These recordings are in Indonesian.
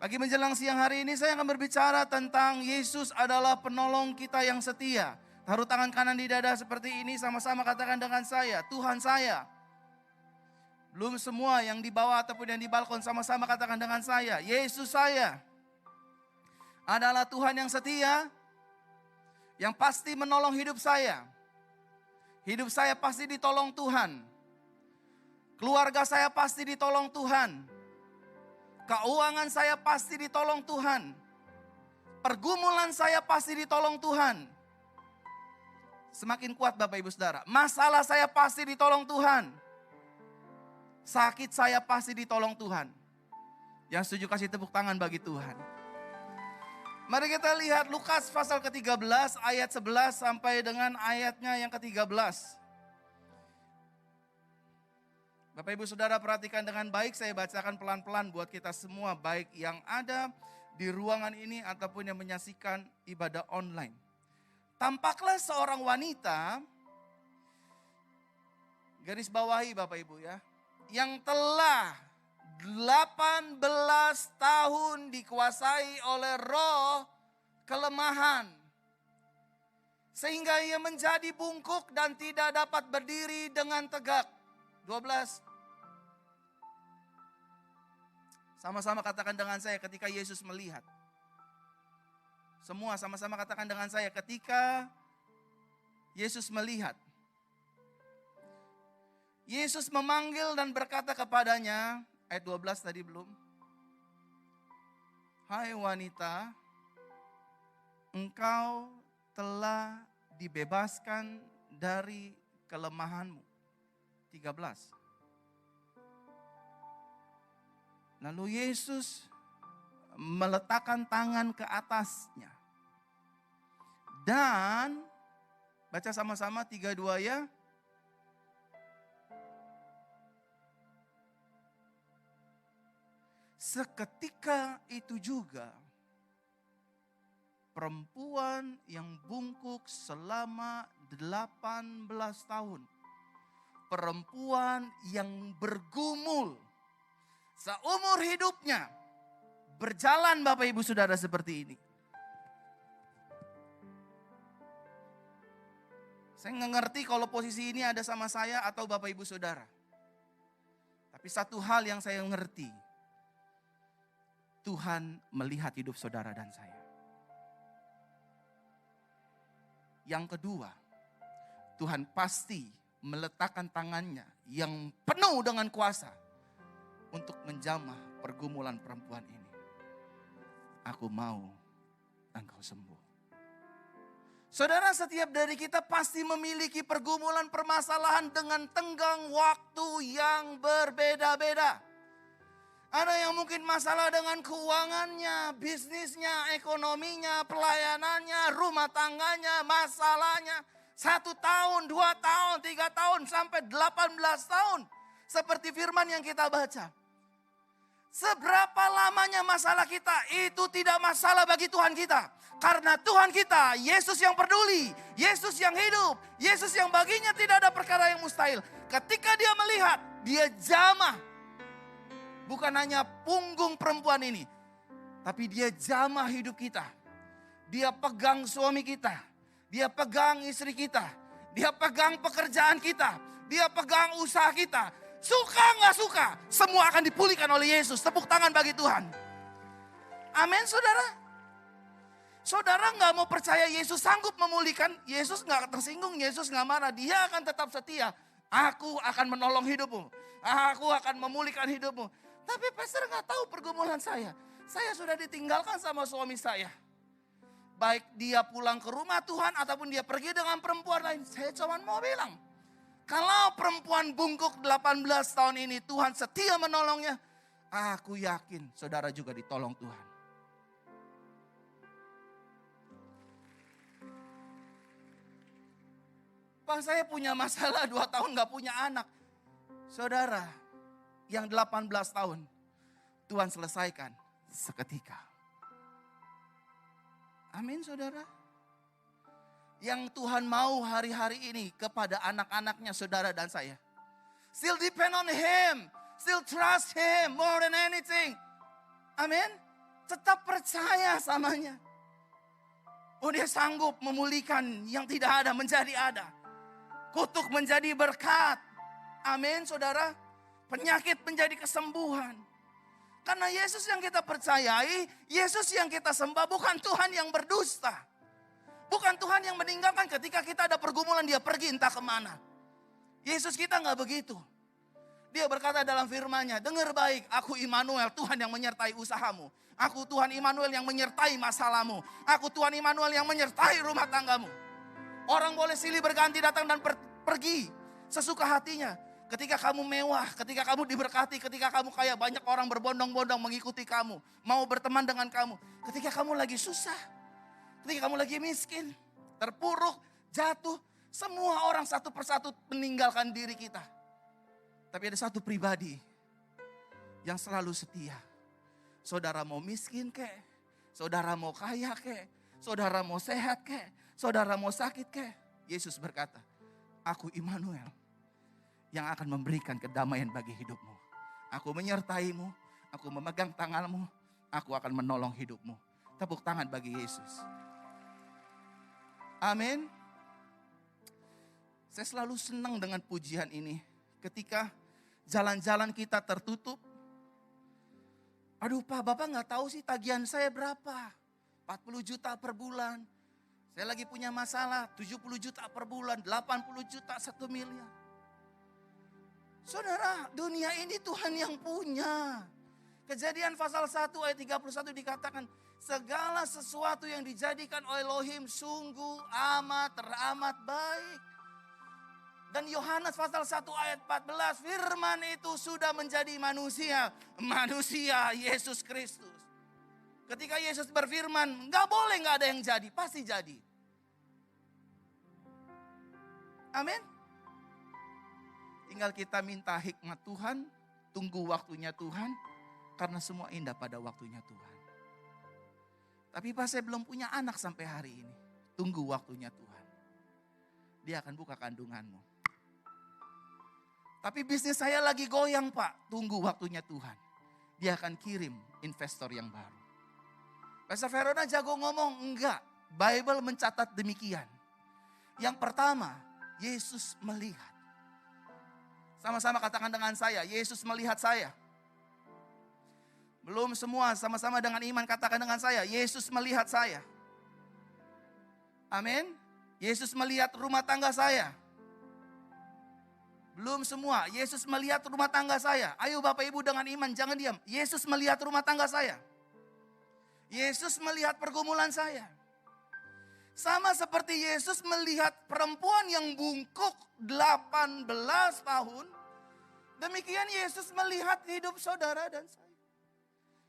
Pagi menjelang siang hari ini saya akan berbicara tentang Yesus adalah penolong kita yang setia. Taruh tangan kanan di dada seperti ini, sama-sama katakan dengan saya, Tuhan saya. Belum semua yang di bawah ataupun yang di balkon, sama-sama katakan dengan saya, Yesus saya adalah Tuhan yang setia, yang pasti menolong hidup saya. Hidup saya pasti ditolong Tuhan. Keluarga saya pasti ditolong Tuhan. Keuangan saya pasti ditolong Tuhan. Pergumulan saya pasti ditolong Tuhan. Semakin kuat Bapak Ibu Saudara. Masalah saya pasti ditolong Tuhan. Sakit saya pasti ditolong Tuhan. Yang setuju kasih tepuk tangan bagi Tuhan. Mari kita lihat Lukas pasal ke-13 ayat 11 sampai dengan ayatnya yang ke-13. Bapak Ibu Saudara perhatikan dengan baik, saya bacakan pelan-pelan buat kita semua, baik yang ada di ruangan ini ataupun yang menyaksikan ibadah online. Tampaklah seorang wanita, garis bawahi Bapak Ibu ya, yang telah 18 tahun dikuasai oleh roh kelemahan. Sehingga ia menjadi bungkuk dan tidak dapat berdiri dengan tegak. 12. Sama-sama katakan dengan saya ketika Yesus melihat. Semua sama-sama katakan dengan saya ketika Yesus melihat. Yesus memanggil dan berkata kepadanya, ayat 12 tadi belum. Hai wanita, engkau telah dibebaskan dari kelemahanmu. 13. Lalu Yesus meletakkan tangan ke atasnya. Dan, baca sama-sama 32 ya. Seketika itu juga, perempuan yang bungkuk selama 18 tahun. Perempuan yang bergumul seumur hidupnya berjalan Bapak Ibu Saudara seperti ini. Saya nggak ngerti kalau posisi ini ada sama saya atau Bapak Ibu Saudara. Tapi satu hal yang saya ngerti, Tuhan melihat hidup saudara dan saya. Yang kedua, Tuhan pasti meletakkan tangannya yang penuh dengan kuasa untuk menjamah pergumulan perempuan ini. Aku mau engkau sembuh. Saudara, setiap dari kita pasti memiliki pergumulan permasalahan dengan tenggang waktu yang berbeda-beda. Ada yang mungkin masalah dengan keuangannya, bisnisnya, ekonominya, pelayanannya, rumah tangganya, masalahnya. 1 tahun, 2 tahun, 3 tahun, sampai 18 tahun. Seperti firman yang kita baca. Seberapa lamanya masalah kita, itu tidak masalah bagi Tuhan kita. Karena Tuhan kita, Yesus yang peduli, Yesus yang hidup, Yesus yang baginya tidak ada perkara yang mustahil. Ketika dia melihat, dia jamah. Bukan hanya punggung perempuan ini, tapi dia jamah hidup kita. Dia pegang suami kita. Dia pegang istri kita. Dia pegang pekerjaan kita. Dia pegang usaha kita. Suka nggak suka, semua akan dipulihkan oleh Yesus. Tepuk tangan bagi Tuhan. Amin saudara. Saudara nggak mau percaya Yesus sanggup memulihkan. Yesus nggak tersinggung, Yesus nggak marah. Dia akan tetap setia. Aku akan menolong hidupmu. Aku akan memulihkan hidupmu. Tapi pastor nggak tahu pergumulan saya. Saya sudah ditinggalkan sama suami saya. Baik dia pulang ke rumah Tuhan ataupun dia pergi dengan perempuan lain. Saya cuma mau bilang. Kalau perempuan bungkuk 18 tahun ini Tuhan setia menolongnya. Aku yakin saudara juga ditolong Tuhan. Pak, saya punya masalah 2 tahun gak punya anak. Saudara yang 18 tahun Tuhan selesaikan seketika. Amin saudara. Yang Tuhan mau hari-hari ini kepada anak-anaknya saudara dan saya. Still depend on Him. Still trust Him more than anything. Amin. Tetap percaya samanya. Oh, dia sanggup memulihkan yang tidak ada menjadi ada. Kutuk menjadi berkat. Amin, saudara. Penyakit menjadi kesembuhan. Karena Yesus yang kita percayai, Yesus yang kita sembah, bukan Tuhan yang berdusta. Bukan Tuhan yang meninggalkan ketika kita ada pergumulan dia pergi entah kemana. Yesus kita gak begitu. Dia berkata dalam firman-Nya, dengar baik, aku Immanuel, Tuhan yang menyertai usahamu. Aku Tuhan Immanuel yang menyertai masalahmu. Aku Tuhan Immanuel yang menyertai rumah tanggamu. Orang boleh silih berganti datang dan pergi sesuka hatinya. Ketika kamu mewah, ketika kamu diberkati, ketika kamu kaya, banyak orang berbondong-bondong mengikuti kamu. Mau berteman dengan kamu. Ketika kamu lagi susah, ketika kamu lagi miskin, terpuruk, jatuh, semua orang satu persatu meninggalkan diri kita. Tapi ada satu pribadi yang selalu setia. Saudara mau miskin kek, saudara mau kaya kek, saudara mau sehat kek, saudara mau sakit kek. Yesus berkata, aku Immanuel yang akan memberikan kedamaian bagi hidupmu. Aku menyertaimu, aku memegang tanganmu, aku akan menolong hidupmu. Tepuk tangan bagi Yesus. Amin. Saya selalu senang dengan pujian ini. Ketika jalan-jalan kita tertutup. Aduh Pak, Bapak gak tahu sih tagihan saya berapa. 40 juta per bulan. Saya lagi punya masalah 70 juta per bulan, 80 juta, 1 miliar. Saudara, dunia ini Tuhan yang punya. Kejadian pasal 1 ayat 31 dikatakan, segala sesuatu yang dijadikan oleh Elohim sungguh teramat baik. Dan Yohanes pasal 1 ayat 14, firman itu sudah menjadi manusia. Manusia Yesus Kristus. Ketika Yesus berfirman, gak boleh gak ada yang jadi, pasti jadi. Amin. Tinggal kita minta hikmat Tuhan, tunggu waktunya Tuhan, karena semua indah pada waktunya Tuhan. Tapi Pak, saya belum punya anak sampai hari ini. Tunggu waktunya Tuhan. Dia akan buka kandunganmu. Tapi bisnis saya lagi goyang Pak, tunggu waktunya Tuhan. Dia akan kirim investor yang baru. Pastor Verona jago ngomong, enggak. Bible mencatat demikian. Yang pertama, Yesus melihat. Sama-sama katakan dengan saya, Yesus melihat saya. Belum semua, sama-sama dengan iman katakan dengan saya, Yesus melihat saya. Amin. Yesus melihat rumah tangga saya. Belum semua, Yesus melihat rumah tangga saya. Ayo Bapak Ibu dengan iman, jangan diam. Yesus melihat rumah tangga saya. Yesus melihat pergumulan saya. Sama seperti Yesus melihat perempuan yang bungkuk 18 tahun. Demikian Yesus melihat hidup saudara dan saya.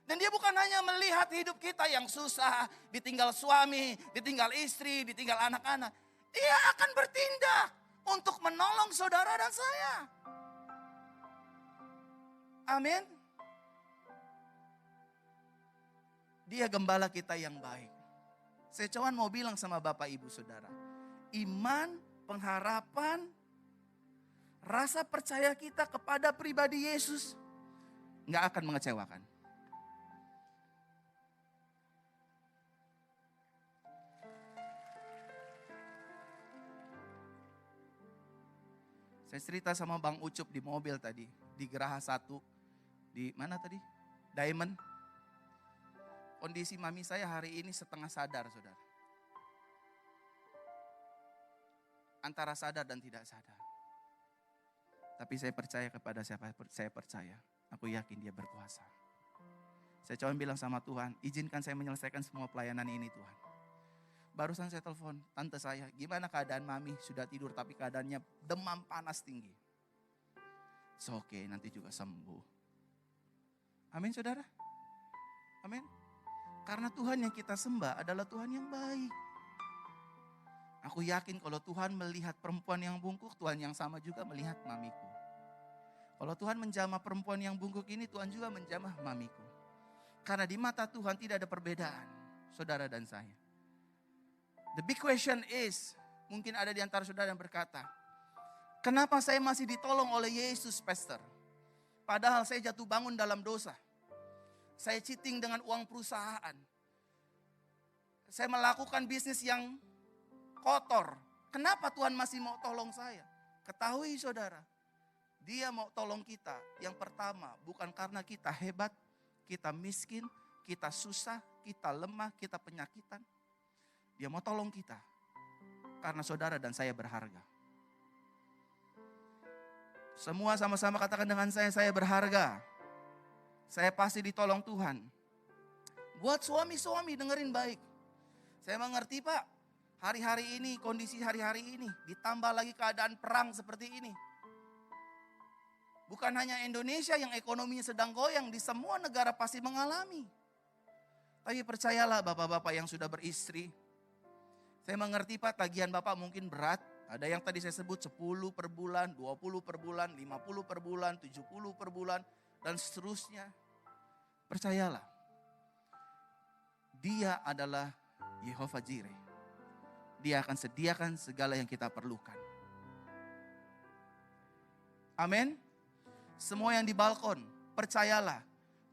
Dan dia bukan hanya melihat hidup kita yang susah, ditinggal suami, ditinggal istri, ditinggal anak-anak. Dia akan bertindak untuk menolong saudara dan saya. Amin. Dia gembala kita yang baik. Saya cuma mau bilang sama Bapak Ibu Saudara. Iman, pengharapan, rasa percaya kita kepada pribadi Yesus gak akan mengecewakan. Saya cerita sama Bang Ucup di mobil tadi. Di Geraha 1. Di mana tadi? Diamond. Kondisi mami saya hari ini setengah sadar, saudara. Antara sadar dan tidak sadar. Tapi saya percaya kepada siapa saya percaya. Aku yakin dia berkuasa. Saya cuma bilang sama Tuhan, izinkan saya menyelesaikan semua pelayanan ini Tuhan. Barusan saya telepon tante saya, gimana keadaan mami? Sudah tidur tapi keadaannya demam panas tinggi. Oke, nanti juga sembuh. Amin saudara? Amin. Karena Tuhan yang kita sembah adalah Tuhan yang baik. Aku yakin kalau Tuhan melihat perempuan yang bungkuk, Tuhan yang sama juga melihat mamiku. Kalau Tuhan menjamah perempuan yang bungkuk ini, Tuhan juga menjamah mamiku. Karena di mata Tuhan tidak ada perbedaan, saudara dan saya. The big question is, mungkin ada di antara saudara yang berkata, kenapa saya masih ditolong oleh Yesus, Pastor? Padahal saya jatuh bangun dalam dosa. Saya cheating dengan uang perusahaan. Saya melakukan bisnis yang kotor. Kenapa Tuhan masih mau tolong saya? Ketahui saudara, Dia mau tolong kita. Yang pertama, bukan karena kita hebat, kita miskin, kita susah, kita lemah, kita penyakitan. Dia mau tolong kita karena saudara dan saya berharga. Semua sama-sama katakan dengan saya berharga. Saya pasti ditolong Tuhan. Buat suami-suami dengerin baik. Saya mengerti Pak, hari-hari ini, kondisi hari-hari ini, ditambah lagi keadaan perang seperti ini. Bukan hanya Indonesia yang ekonominya sedang goyang, di semua negara pasti mengalami. Tapi percayalah bapak-bapak yang sudah beristri. Saya mengerti Pak, tagihan Bapak mungkin berat. Ada yang tadi saya sebut 10 per bulan, 20 per bulan, 50 per bulan, 70 per bulan, dan seterusnya. Percayalah, Dia adalah Yehova Jireh. Dia akan sediakan segala yang kita perlukan. Amin. Semua yang di balkon, percayalah,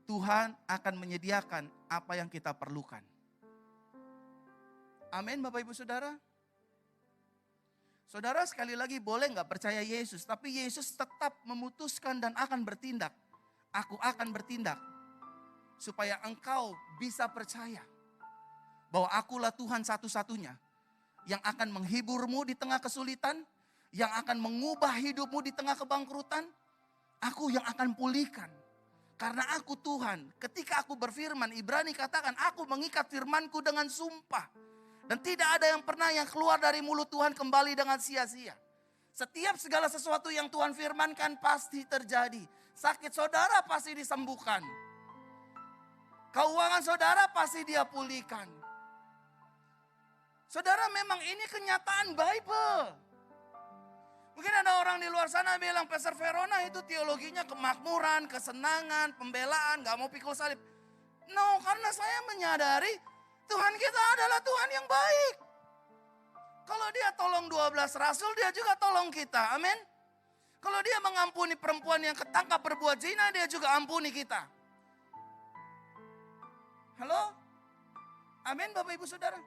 Tuhan akan menyediakan apa yang kita perlukan. Amin Bapak Ibu Saudara. Saudara sekali lagi boleh gak percaya Yesus, tapi Yesus tetap memutuskan dan akan bertindak. Aku akan bertindak supaya engkau bisa percaya bahwa akulah Tuhan satu-satunya yang akan menghiburmu di tengah kesulitan, yang akan mengubah hidupmu di tengah kebangkrutan. Aku yang akan pulihkan. Karena aku Tuhan. Ketika aku berfirman, Ibrani katakan, aku mengikat firmanku dengan sumpah. Dan tidak ada yang pernah yang keluar dari mulut Tuhan kembali dengan sia-sia. Setiap segala sesuatu yang Tuhan firmankan pasti terjadi. Sakit saudara pasti disembuhkan. Keuangan saudara pasti Dia pulihkan. Saudara, memang ini kenyataan Bible. Mungkin ada orang di luar sana bilang, Pastor Verona itu teologinya kemakmuran, kesenangan, pembelaan, gak mau pikul salib. No, karena saya menyadari Tuhan kita adalah Tuhan yang baik. Kalau Dia tolong 12 rasul, Dia juga tolong kita. Amin. Kalau Dia mengampuni perempuan yang ketangkap berbuat zina, Dia juga ampuni kita. Halo? Amin Bapak Ibu Saudara.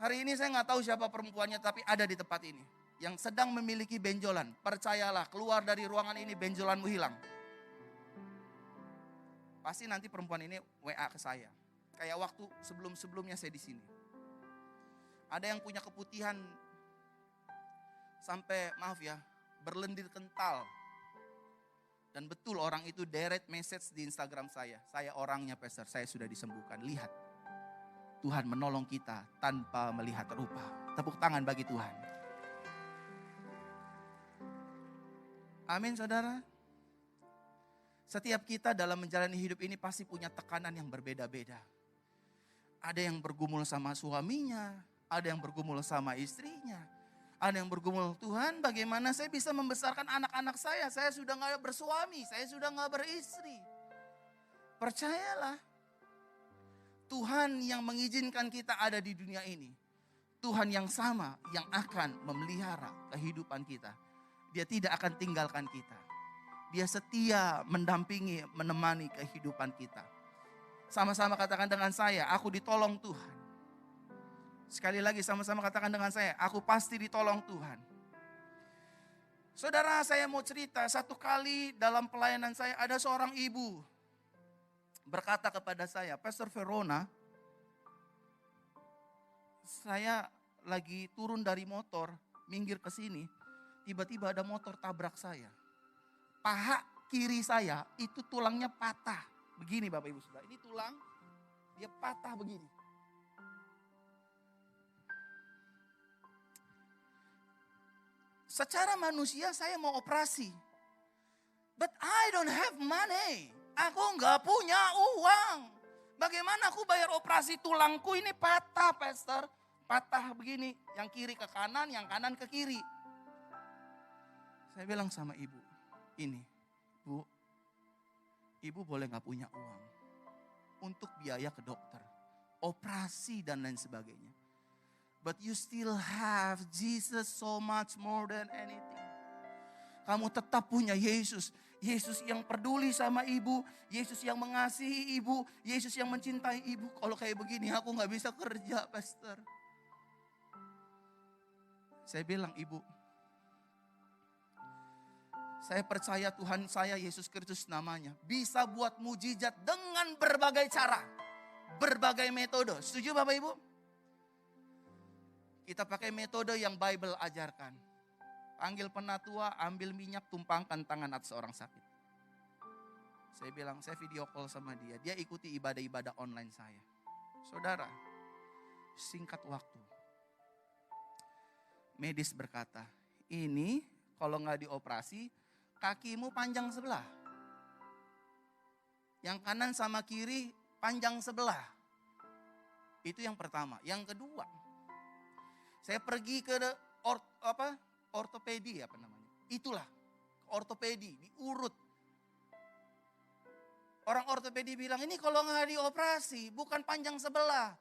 Hari ini saya gak tahu siapa perempuannya, tapi ada di tempat ini yang sedang memiliki benjolan. Percayalah, keluar dari ruangan ini benjolanmu hilang. Pasti nanti perempuan ini WA ke saya. Kayak waktu sebelum-sebelumnya saya di sini. Ada yang punya keputihan sampai, maaf ya, berlendir kental. Dan betul orang itu direct message di Instagram saya. Saya orangnya Pastor, saya sudah disembuhkan. Lihat, Tuhan menolong kita tanpa melihat rupa. Tepuk tangan bagi Tuhan. Amin saudara. Setiap kita dalam menjalani hidup ini pasti punya tekanan yang berbeda-beda. Ada yang bergumul sama suaminya, ada yang bergumul sama istrinya, ada yang bergumul, Tuhan bagaimana saya bisa membesarkan anak-anak saya sudah gak bersuami, saya sudah gak beristri. Percayalah, Tuhan yang mengizinkan kita ada di dunia ini, Tuhan yang sama yang akan memelihara kehidupan kita. Dia tidak akan tinggalkan kita. Dia setia mendampingi, menemani kehidupan kita. Sama-sama katakan dengan saya, aku ditolong Tuhan. Sekali lagi sama-sama katakan dengan saya, aku pasti ditolong Tuhan. Saudara, saya mau cerita, satu kali dalam pelayanan saya ada seorang ibu berkata kepada saya, Pastor Verona, saya lagi turun dari motor, minggir ke sini. Tiba-tiba ada motor tabrak saya. Paha kiri saya itu tulangnya patah. Begini Bapak Ibu Saudara. Ini tulang, dia patah begini. Secara manusia saya mau operasi. But I don't have money. Aku nggak punya uang. Bagaimana aku bayar operasi tulangku ini patah Pastor. Patah begini. Yang kiri ke kanan, yang kanan ke kiri. Saya bilang sama ibu, ini Bu, ibu boleh gak punya uang untuk biaya ke dokter, operasi dan lain sebagainya. But you still have Jesus so much more than anything. Kamu tetap punya Yesus Yesus yang peduli sama ibu, Yesus yang mengasihi ibu, Yesus yang mencintai ibu. Kalau kayak begini aku gak bisa kerja, pastor. Saya bilang, ibu, saya percaya Tuhan saya Yesus Kristus namanya bisa buat mujizat dengan berbagai cara, berbagai metode. Setuju Bapak Ibu? Kita pakai metode yang Bible ajarkan. Panggil penatua, ambil minyak, tumpangkan tangan atas orang sakit. Saya bilang, saya video call sama dia. Dia ikuti ibadah-ibadah online saya. Saudara, singkat waktu. Medis berkata, ini kalau nggak dioperasi, kakimu panjang sebelah. Yang kanan sama kiri panjang sebelah. Itu yang pertama. Yang kedua, saya pergi ke ortopedi apa namanya. Itulah ortopedi, diurut. Orang ortopedi bilang, ini kalau nggak dioperasi bukan panjang sebelah,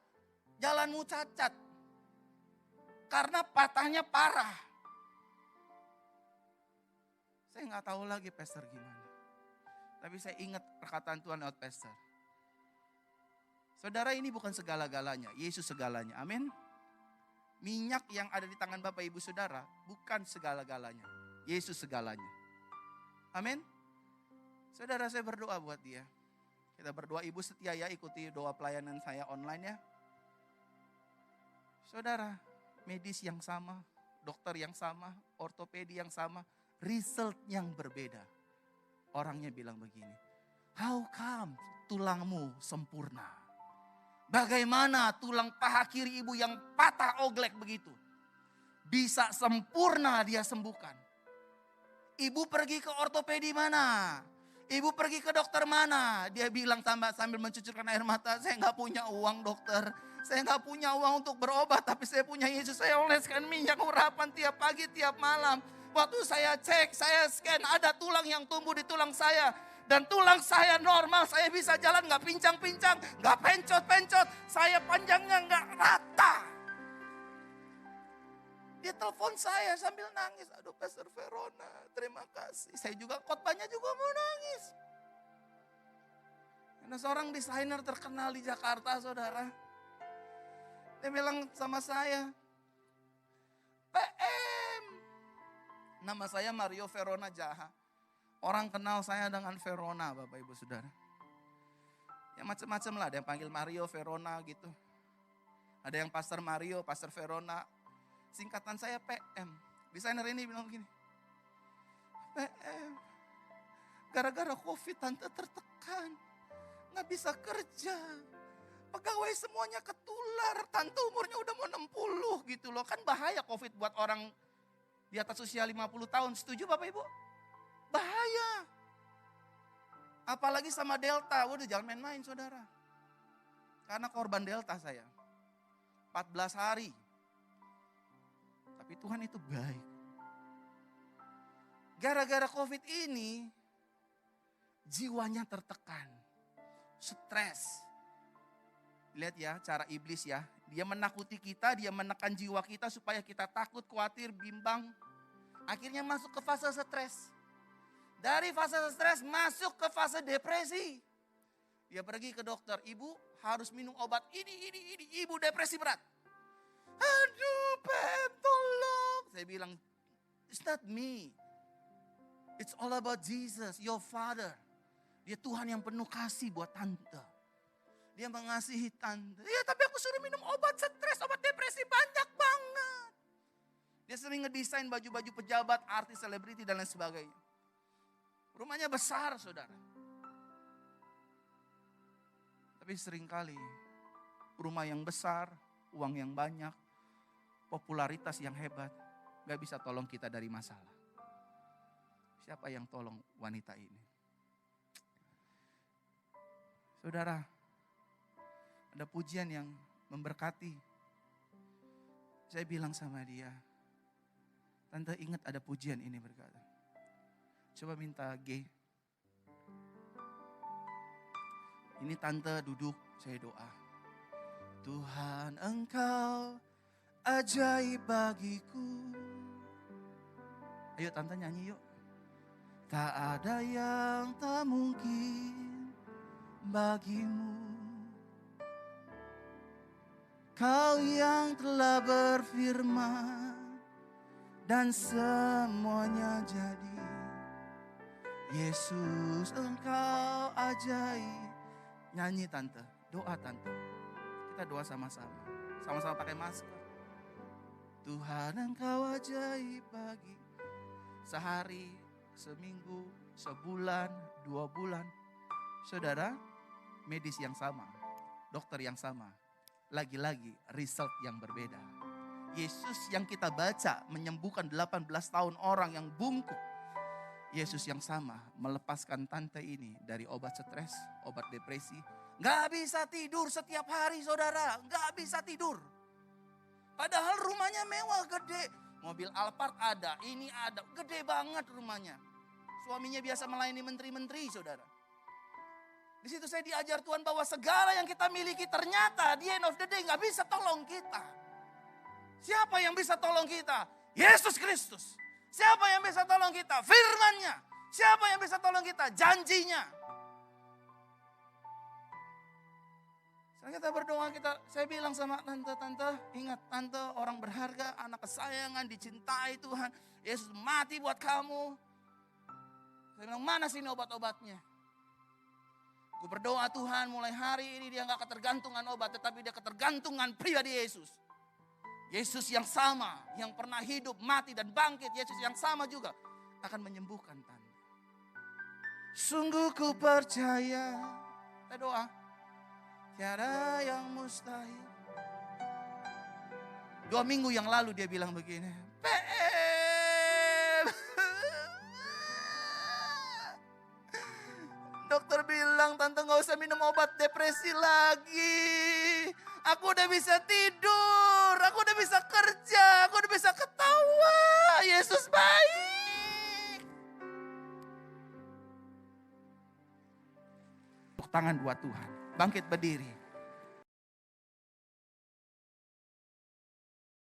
jalanmu cacat. Karena patahnya parah. Saya nggak tahu lagi pastor gimana. Tapi saya ingat perkataan Tuhan lewat pastor. Saudara, ini bukan segala-galanya, Yesus segalanya. Amin. Minyak yang ada di tangan Bapak Ibu Saudara bukan segala-galanya. Yesus segalanya. Amin. Saudara, saya berdoa buat dia. Kita berdoa, Ibu setia ya, ikuti doa pelayanan saya online ya. Saudara, medis yang sama, dokter yang sama, ortopedi yang sama, result yang berbeda. Orangnya bilang begini, how come tulangmu sempurna? Bagaimana tulang paha kiri ibu yang patah oglek begitu bisa sempurna dia sembuhkan? Ibu pergi ke ortopedi mana? Ibu pergi ke dokter mana? Dia bilang sambil mencucurkan air mata, saya nggak punya uang dokter. Saya nggak punya uang untuk berobat, tapi saya punya Yesus. Saya oleskan minyak urapan tiap pagi, tiap malam. Waktu saya cek, saya scan, ada tulang yang tumbuh di tulang saya. Dan tulang saya normal, saya bisa jalan gak pincang-pincang, gak pencot-pencot. Saya panjangnya gak rata. Dia telepon saya sambil nangis. Aduh Pastor Verona, terima kasih. Saya juga khotbahnya juga mau nangis. Karena seorang desainer terkenal di Jakarta, saudara. Dia bilang sama saya, PM. Nama saya Mario Verona Jaha. Orang kenal saya dengan Verona, Bapak Ibu Saudara. Ya macam-macam lah, ada yang panggil Mario Verona gitu. Ada yang Pastor Mario, Pastor Verona. Singkatan saya PM. Desainer ini bilang begini, PM, gara-gara COVID tante tertekan, gak bisa kerja. Pegawai semuanya ketular, tante umurnya udah mau 60 gitu loh. Kan bahaya COVID buat orang di atas usia 50 tahun, setuju Bapak Ibu? Bahaya. Apalagi sama Delta. Waduh jangan main-main saudara. Karena korban Delta saya. 14 hari. Tapi Tuhan itu baik. Gara-gara COVID ini. Jiwanya tertekan. Stres. Lihat ya cara iblis ya. Dia menakuti kita, dia menekan jiwa kita supaya kita takut, khawatir, bimbang. Akhirnya masuk ke fase stres. Dari fase stres masuk ke fase depresi. Dia pergi ke dokter, ibu harus minum obat ini, ibu depresi berat. Aduh Pep, tolong. Saya bilang, it's not me. It's all about Jesus, your father. Dia Tuhan yang penuh kasih buat tante. Dia mengasihi tante. Ya tapi aku suruh minum obat stres, obat depresi banyak banget. Dia sering ngedesain baju-baju pejabat, artis, selebriti dan lain sebagainya. Rumahnya besar saudara. Tapi seringkali rumah yang besar, uang yang banyak, popularitas yang hebat, gak bisa tolong kita dari masalah. Siapa yang tolong wanita ini? Saudara, ada pujian yang memberkati. Saya bilang sama dia, tante ingat ada pujian ini berkata. Coba minta G. Ini tante duduk, saya doa. Tuhan engkau ajaib bagiku. Ayo tante nyanyi yuk. Tak ada yang tak mungkin bagimu. Kau yang telah berfirman dan semuanya jadi. Yesus, Engkau ajaib. Nyanyi tante, doa tante. Kita doa sama-sama. Sama-sama pakai masker. Tuhan, Engkau ajaib bagi sehari, seminggu, sebulan, 2 bulan. Saudara, medis yang sama, dokter yang sama. Lagi-lagi result yang berbeda. Yesus yang kita baca menyembuhkan 18 tahun orang yang bungkuk. Yesus yang sama melepaskan tante ini dari obat stres, obat depresi. Gak bisa tidur setiap hari saudara, gak bisa tidur. Padahal rumahnya mewah, gede. Mobil Alphard ada, ini ada, gede banget rumahnya. Suaminya biasa melayani menteri-menteri saudara. Di situ saya diajar Tuhan bahwa segala yang kita miliki ternyata di end of the day gak bisa tolong kita. Siapa yang bisa tolong kita? Yesus Kristus. Siapa yang bisa tolong kita? Firman-Nya. Siapa yang bisa tolong kita? Janjinya. Saat kita berdoa, saya bilang sama tante, ingat tante orang berharga, anak kesayangan, dicintai Tuhan. Yesus mati buat kamu. Saya bilang, mana sih ini obat-obatnya? Gue berdoa Tuhan mulai hari ini dia gak ketergantungan obat, tetapi dia ketergantungan pribadi Yesus. Yesus yang sama, yang pernah hidup, mati dan bangkit. Yesus yang sama juga akan menyembuhkan tante. Sungguh ku percaya. Kita doa. Tiada yang mustahil. 2 minggu yang lalu dia bilang begini. PM. Dokter bilang tante gak usah minum obat depresi lagi. Aku udah bisa tidur, aku udah bisa kerja, aku udah bisa ketawa. Yesus baik. Tepuk tangan buat Tuhan. Bangkit berdiri.